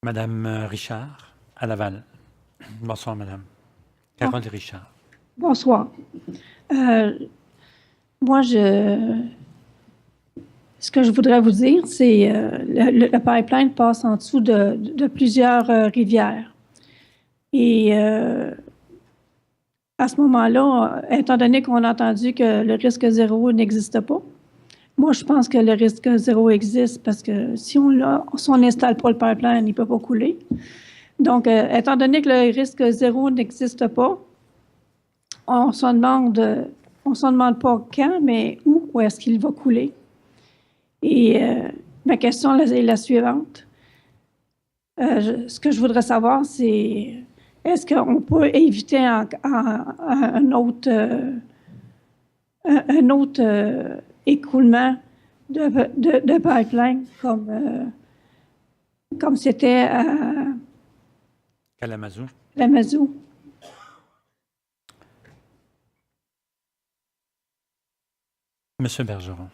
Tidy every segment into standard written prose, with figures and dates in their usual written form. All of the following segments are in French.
Madame Richard, à Laval. Bonsoir, madame. Carole Richard. Bonsoir. Moi, ce que je voudrais vous dire, c'est le pipeline passe en dessous de plusieurs rivières. Et à ce moment-là, étant donné qu'on a entendu que le risque zéro n'existe pas, moi, je pense que le risque zéro existe parce que si on n'installe pas le pipeline, il ne peut pas couler. Donc, étant donné que le risque zéro n'existe pas, on ne se demande pas quand, mais où est-ce qu'il va couler. Et ma question est la suivante. Ce que je voudrais savoir, c'est est-ce qu'on peut éviter un autre écoulement de pipeline comme c'était à Kalamazoo. Kalamazoo? Monsieur Bergeron.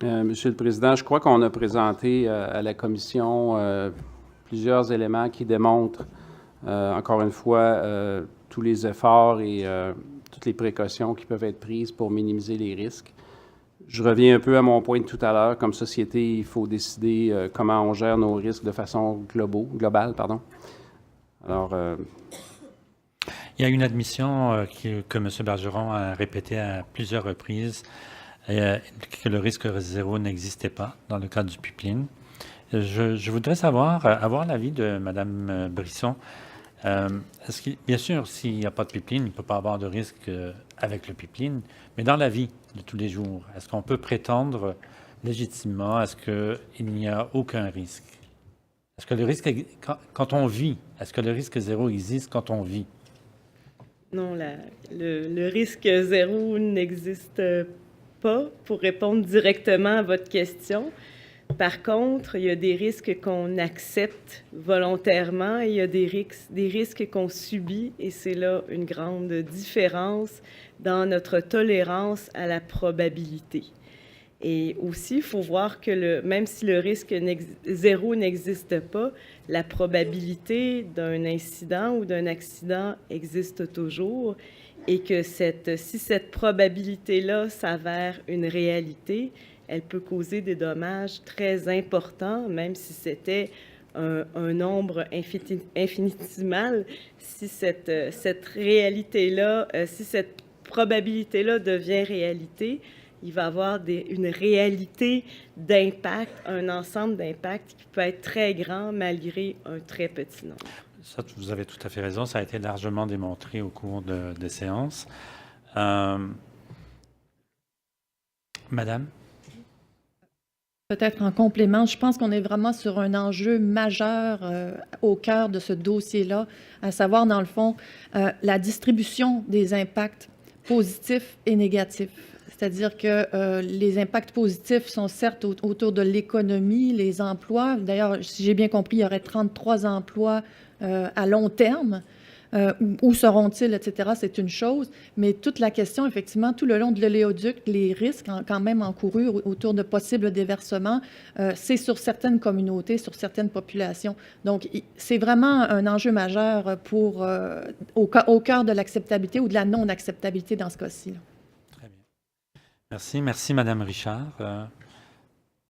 Monsieur le Président, je crois qu'on a présenté à la Commission plusieurs éléments qui démontrent, encore une fois, tous les efforts et toutes les précautions qui peuvent être prises pour minimiser les risques. Je reviens un peu à mon point de tout à l'heure. Comme société, il faut décider comment on gère nos risques de façon globale. Alors, il y a une admission que M. Bergeron a répétée à plusieurs reprises, que le risque zéro n'existait pas dans le cadre du pipeline. Je voudrais avoir l'avis de Mme Brisson. Bien sûr, s'il n'y a pas de pipeline, il ne peut pas avoir de risque avec le pipeline, mais dans la vie de tous les jours, est-ce qu'on peut prétendre légitimement à ce qu'il n'y a aucun risque? Est-ce que le risque, quand on vit, est-ce que le risque zéro existe quand on vit? Non, le risque zéro n'existe pas, pour répondre directement à votre question. Par contre, il y a des risques qu'on accepte volontairement et il y a des risques qu'on subit, et c'est là une grande différence dans notre tolérance à la probabilité. Et aussi, il faut voir que même si le risque zéro n'existe pas, la probabilité d'un incident ou d'un accident existe toujours, et que si cette probabilité-là s'avère une réalité, elle peut causer des dommages très importants, même si c'était un nombre infinitésimal. Si cette réalité-là, si cette probabilité-là devient réalité, il va y avoir une réalité d'impact, un ensemble d'impacts qui peut être très grand malgré un très petit nombre. Ça, vous avez tout à fait raison. Ça a été largement démontré au cours des séances. Madame? Peut-être en complément, je pense qu'on est vraiment sur un enjeu majeur au cœur de ce dossier-là, à savoir, dans le fond, la distribution des impacts positifs et négatifs. C'est-à-dire que les impacts positifs sont certes autour de l'économie, les emplois. D'ailleurs, si j'ai bien compris, il y aurait 33 emplois à long terme. Où seront-ils, etc., c'est une chose. Mais toute la question, effectivement, tout le long de l'oléoduc, les risques quand même encourus autour de possibles déversements, c'est sur certaines communautés, sur certaines populations. Donc, c'est vraiment un enjeu majeur au cœur de l'acceptabilité ou de la non-acceptabilité dans ce cas-ci. Très bien. Merci. Merci, Mme Richard.